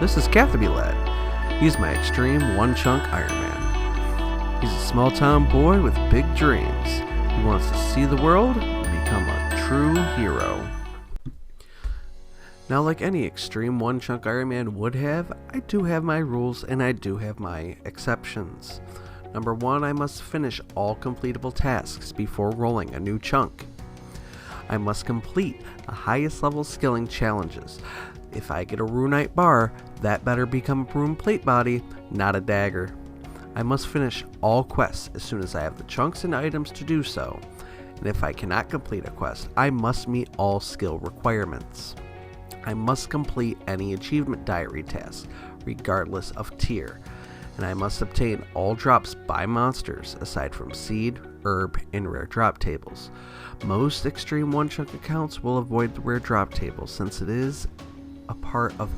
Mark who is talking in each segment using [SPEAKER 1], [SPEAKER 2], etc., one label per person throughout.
[SPEAKER 1] This is Catherby Lad. He's my Xtreme one-chunk Ironman. He's a small-town boy with big dreams. He wants to see the world and become a true hero. Now, like any Xtreme one-chunk Ironman would have, I do have my rules and I do have my exceptions. Number 1, I must finish all completable tasks before rolling a new chunk. I must complete the highest level skilling challenges. If I get a runite bar, that better become a rune plate body, not a dagger. I must finish all quests as soon as I have the chunks and items to do so. And if I cannot complete a quest, I must meet all skill requirements. I must complete any achievement diary tasks, regardless of tier. And I must obtain all drops by monsters, aside from seed, herb, and rare drop tables. Most Xtreme one-chunk accounts will avoid the rare drop table since it is a part of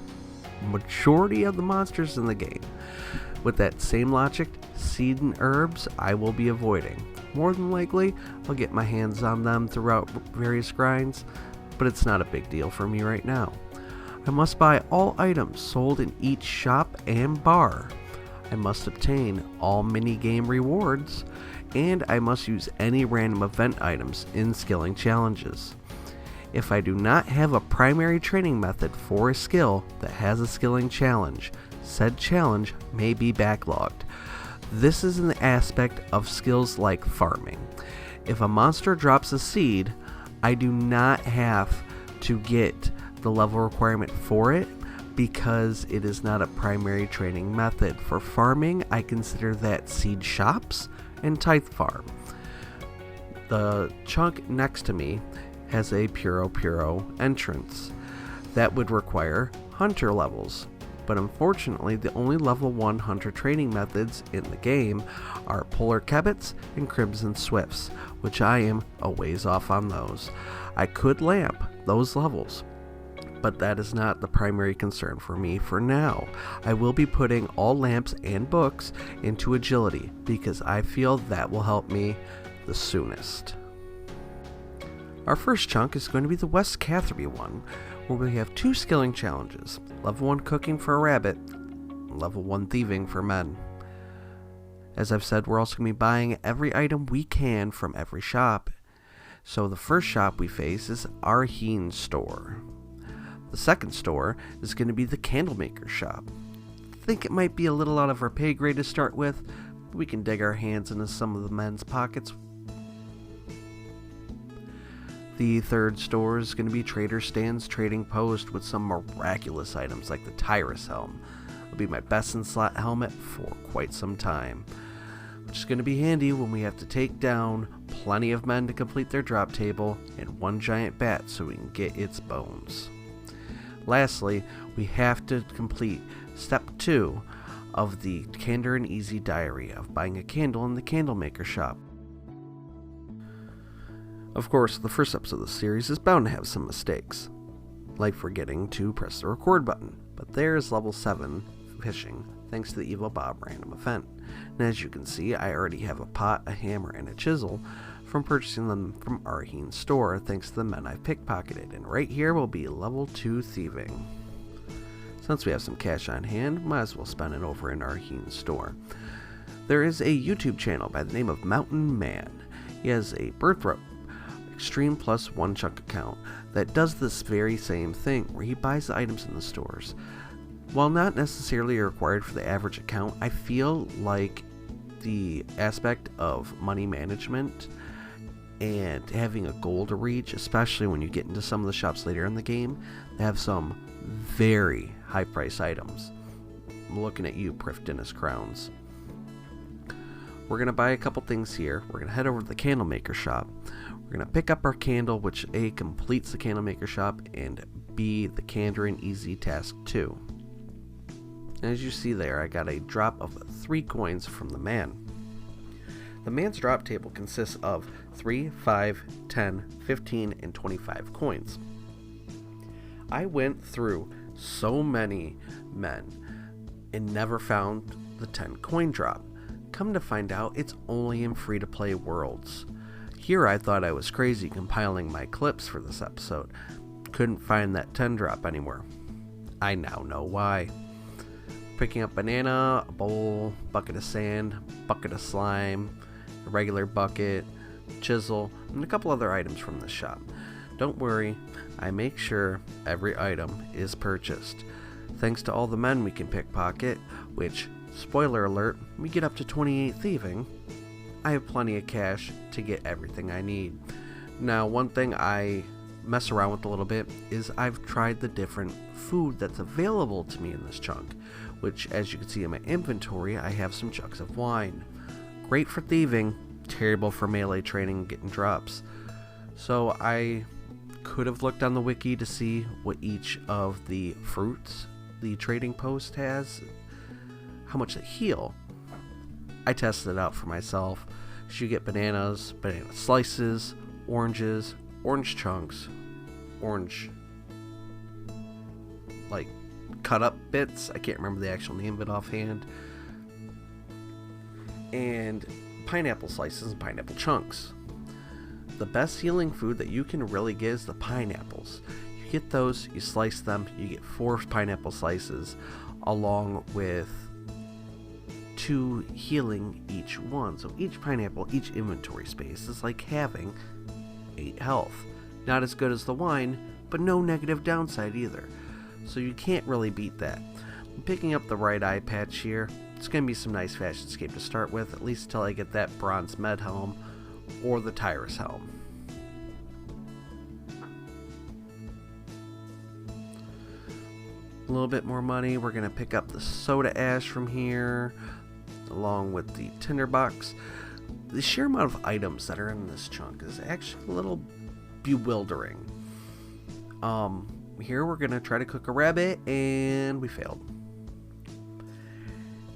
[SPEAKER 1] majority of the monsters in the game. With that same logic, seed and herbs I will be avoiding. More than likely, I'll get my hands on them throughout various grinds, but it's not a big deal for me right now. I must buy all items sold in each shop and bar. I must obtain all mini-game rewards, and I must use any random event items in skilling challenges. If I do not have a primary training method for a skill that has a skilling challenge, said challenge may be backlogged. This is an aspect of skills like farming. If a monster drops a seed, I do not have to get the level requirement for it because it is not a primary training method. For farming, I consider that seed shops and tithe farm. The chunk next to me has a Puro entrance. That would require hunter levels, but unfortunately the only level 1 hunter training methods in the game are Polar Kebbits and Crimson Swifts, which I am a ways off on those. I could lamp those levels, but that is not the primary concern for me for now. I will be putting all lamps and books into agility because I feel that will help me the soonest. Our first chunk is going to be the West Catherby one, where we have 2 skilling challenges, level 1 cooking for a rabbit, level 1 thieving for men. As I've said, we're also going to be buying every item we can from every shop. So the first shop we face is Ironman store. The second store is going to be the Candlemaker shop. I think it might be a little out of our pay grade to start with, but we can dig our hands into some of the men's pockets. The third store is going to be Trader Stan's Trading Post with some miraculous items like the Tyrus helm. It'll be my best in slot helmet for quite some time, which is going to be handy when we have to take down plenty of men to complete their drop table and one giant bat so we can get its bones. Lastly, we have to complete step 2 of the Candor and Easy diary of buying a candle in the Candlemaker shop. Of course, the first episode of the series is bound to have some mistakes, like forgetting to press the record button, but there's level 7 fishing thanks to the Evil Bob random event. And as you can see, I already have a pot, a hammer, and a chisel from purchasing them from Ironman store thanks to the men I've pickpocketed, and right here will be level 2 thieving. Since we have some cash on hand, might as well spend it over in Ironman store. There is a YouTube channel by the name of Mountain Man. He has a Birthright Xtreme Plus one chunk account that does this very same thing where he buys the items in the stores. While not necessarily required for the average account, I feel like the aspect of money management and having a goal to reach, especially when you get into some of the shops later in the game, they have some very high price items. I'm looking at you, Prif Dennis Crowns. We're going to buy a couple things here. We're going to head over to the Candlemaker shop. We're going to pick up our candle, which A, completes the Candlemaker shop, and B, the Candor and Easy task 2. As you see there, I got a drop of 3 coins from the man. The man's drop table consists of 3, 5, 10, 15, and 25 coins. I went through so many men and never found the 10 coin drop. Come to find out, it's only in free-to-play worlds. Here I thought I was crazy compiling my clips for this episode. Couldn't find that 10 drop anywhere. I now know why. Picking up banana, a bowl, bucket of sand, bucket of slime, a regular bucket, chisel, and a couple other items from the shop. Don't worry, I make sure every item is purchased. Thanks to all the men we can pickpocket, which, spoiler alert, we get up to 28 thieving, I have plenty of cash to get everything I need. Now, one thing I mess around with a little bit is I've tried the different food that's available to me in this chunk, which, as you can see in my inventory, I have some jugs of wine. Great for thieving, terrible for melee training and getting drops. So I could have looked on the wiki to see what each of the fruits the trading post has, how much they heal. I tested it out for myself. So you get bananas, banana slices, oranges, orange chunks, orange like cut up bits, I can't remember the actual name of it offhand, and pineapple slices and pineapple chunks. The best healing food that you can really get is the pineapples. You get those, you slice them, you get 4 pineapple slices along with 2 healing each one. So each pineapple, each inventory space is like having 8 health. Not as good as the wine, but no negative downside either. So you can't really beat that. I'm picking up the right eye patch here. It's going to be some nice fashion escape to start with, at least until I get that bronze med helm or the Tyrus helm. A little bit more money. We're going to pick up the soda ash from here, along with the tinderbox. The sheer amount of items that are in this chunk is actually a little bewildering. Here we're going to try to cook a rabbit, and we failed.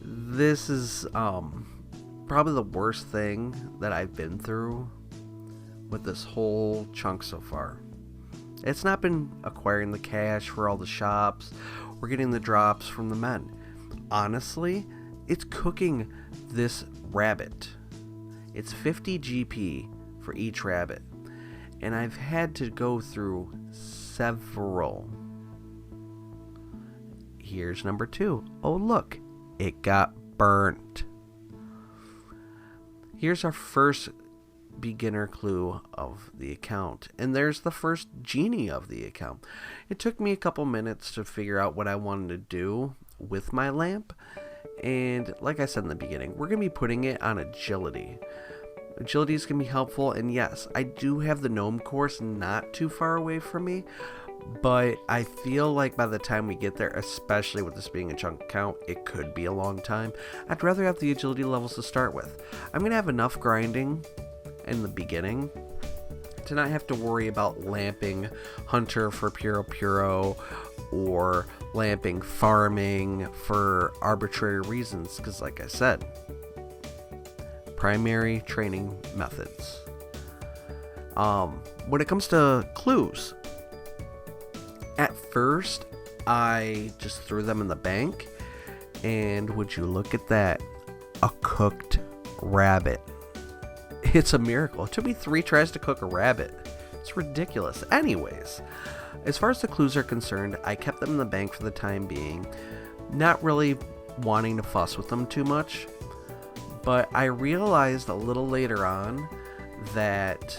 [SPEAKER 1] This is probably the worst thing that I've been through with this whole chunk so far. It's not been acquiring the cash for all the shops or getting the drops from the men. Honestly, it's cooking this rabbit. It's 50 GP for each rabbit, and I've had to go through several. Here's number 2. Oh look, it got burnt. Here's our first beginner clue of the account, and there's the first genie of the account. It took me a couple minutes to figure out what I wanted to do with my lamp, and like I said in the beginning, we're going to be putting it on agility. Agility is going to be helpful, and yes, I do have the gnome course not too far away from me, but I feel like by the time we get there, especially with this being a chunk account, it could be a long time. I'd rather have the agility levels to start with. I'm going to have enough grinding in the beginning to not have to worry about lamping Hunter for Puro or lamping farming for arbitrary reasons, because like I said, primary training methods. When it comes to clues, at first I just threw them in the bank, and would you look at that, a cooked rabbit. It's a miracle. It took me 3 tries to cook a rabbit. It's ridiculous. Anyways, as far as the clues are concerned, I kept them in the bank for the time being, not really wanting to fuss with them too much, but I realized a little later on that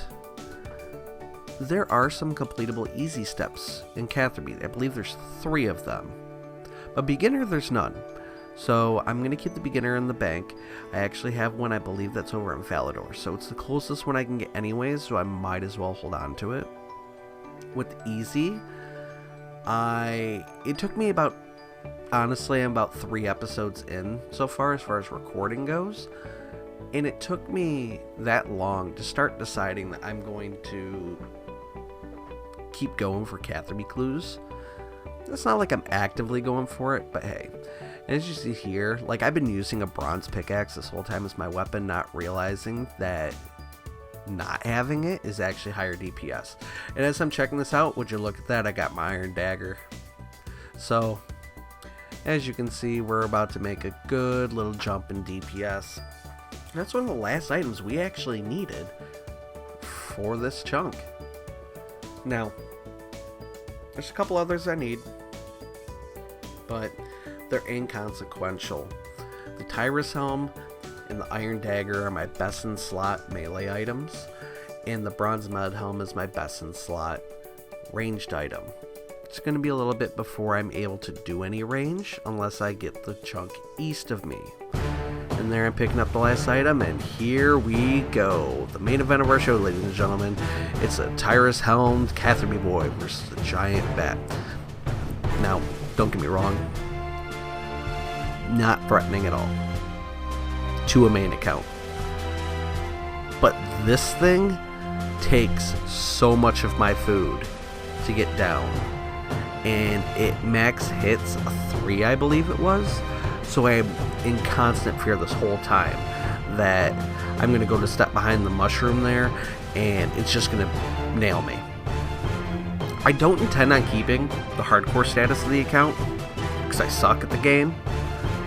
[SPEAKER 1] there are some completable easy steps in Catherby. I believe there's 3 of them, but beginner there's none. So I'm going to keep the beginner in the bank. I actually have one, I believe that's over in Valador, so it's the closest one I can get anyways, so I might as well hold on to it. With easy, it took me about, honestly, I'm about 3 episodes in so far as recording goes, and it took me that long to start deciding that I'm going to keep going for Catherby clues. It's not like I'm actively going for it, but hey. And as you see here, like I've been using a bronze pickaxe this whole time as my weapon, not realizing that not having it is actually higher DPS. And as I'm checking this out, would you look at that, I got my iron dagger. So, as you can see, we're about to make a good little jump in DPS. That's one of the last items we actually needed for this chunk. Now, there's a couple others I need, but they're inconsequential. The Tyrus Helm and the Iron Dagger are my best in slot melee items, and the Bronze Med Helm is my best in slot ranged item. It's going to be a little bit before I'm able to do any range, unless I get the chunk east of me. And there I'm picking up the last item, and here we go. The main event of our show, ladies and gentlemen. It's a Tyrus Helmed Catherby Boy versus a giant bat. Now, don't get me wrong, not threatening at all to a main account. But this thing takes so much of my food to get down, and it max hits a 3, I believe it was. So I'm in constant fear this whole time that I'm going to go to step behind the mushroom there and it's just going to nail me. I don't intend on keeping the hardcore status of the account because I suck at the game,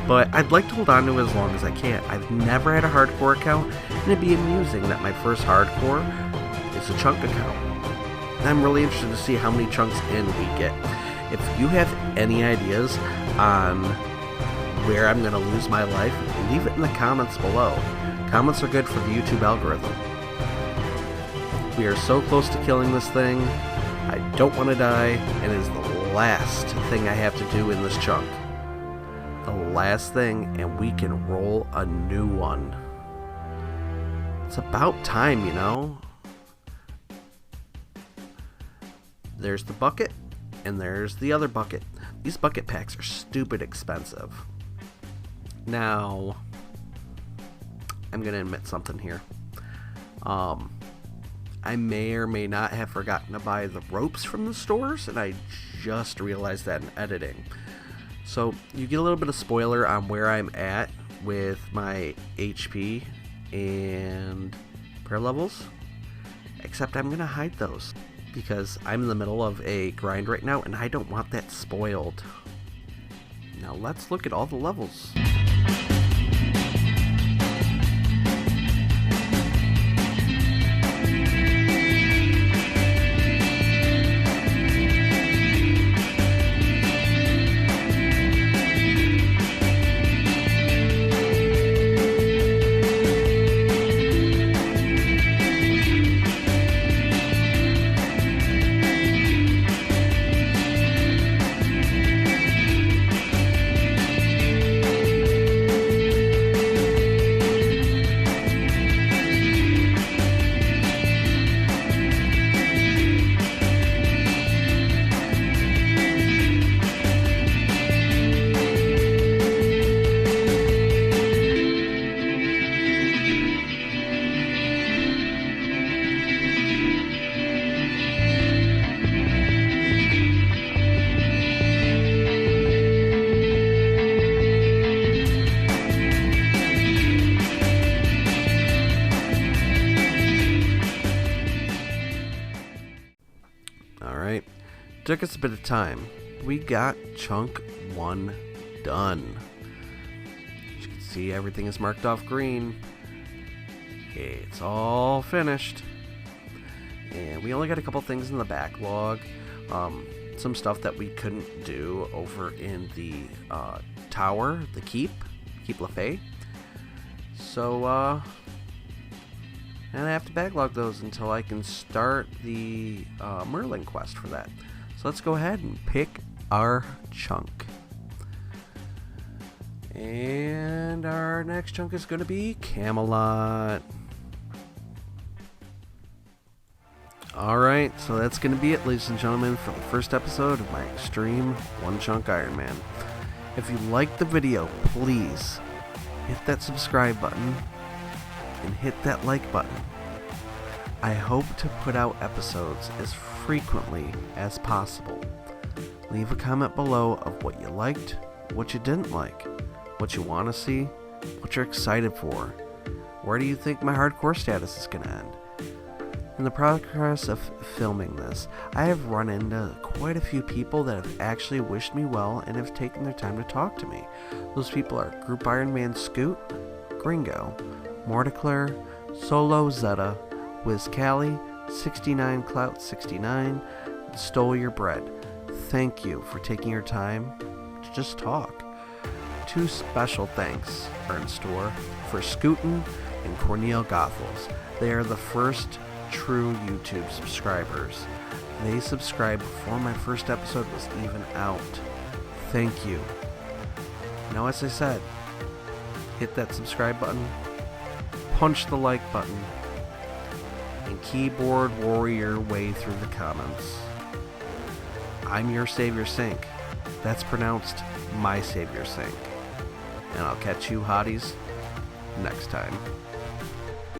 [SPEAKER 1] but I'd like to hold on to it as long as I can. I've never had a hardcore account, and it'd be amusing that my first hardcore is a chunk account. And I'm really interested to see how many chunks in we get. If you have any ideas on where I'm going to lose my life, leave it in the comments below. Comments are good for the YouTube algorithm. We are so close to killing this thing. I don't want to die, and it is the last thing I have to do in this chunk. The last thing, and we can roll a new one. It's about time, you know? There's the bucket, and there's the other bucket. These bucket packs are stupid expensive. Now, I'm going to admit something here. I may or may not have forgotten to buy the ropes from the stores, and I just realized that in editing. So, you get a little bit of spoiler on where I'm at with my HP and prayer levels, except I'm going to hide those because I'm in the middle of a grind right now, and I don't want that spoiled. Now, let's look at all the levels. Took us a bit of time. We got chunk 1 done. As you can see, everything is marked off green. It's all finished. And we only got a couple things in the backlog. Some stuff that we couldn't do over in the tower, the Keep Lafay. So, and I have to backlog those until I can start the Merlin quest for that. So let's go ahead and pick our chunk. And our next chunk is going to be Camelot. Alright, so that's going to be it, ladies and gentlemen, for the first episode of my Xtreme One Chunk Ironman. If you liked the video, please hit that subscribe button and hit that like button. I hope to put out episodes as frequently as possible. Leave a comment below of what you liked, what you didn't like, what you want to see, what you're excited for. Where do you think my hardcore status is going to end? In the progress of filming this, I have run into quite a few people that have actually wished me well and have taken their time to talk to me. Those people are Group Ironman Scoot, Gringo, Morticler, Solo Zeta, Wiz Callie, 69 Clout 69, Stole Your Bread. Thank you for taking your time to just talk. Two special thanks are in store for Scootin' and Cornel Goethals. They are the first true YouTube subscribers. They subscribed before my first episode was even out. Thank you. Now, as I said, hit that subscribe button, punch the like button, and keyboard warrior way through the comments. I'm your Savior Sink. That's pronounced My Savior Sink. And I'll catch you hotties next time.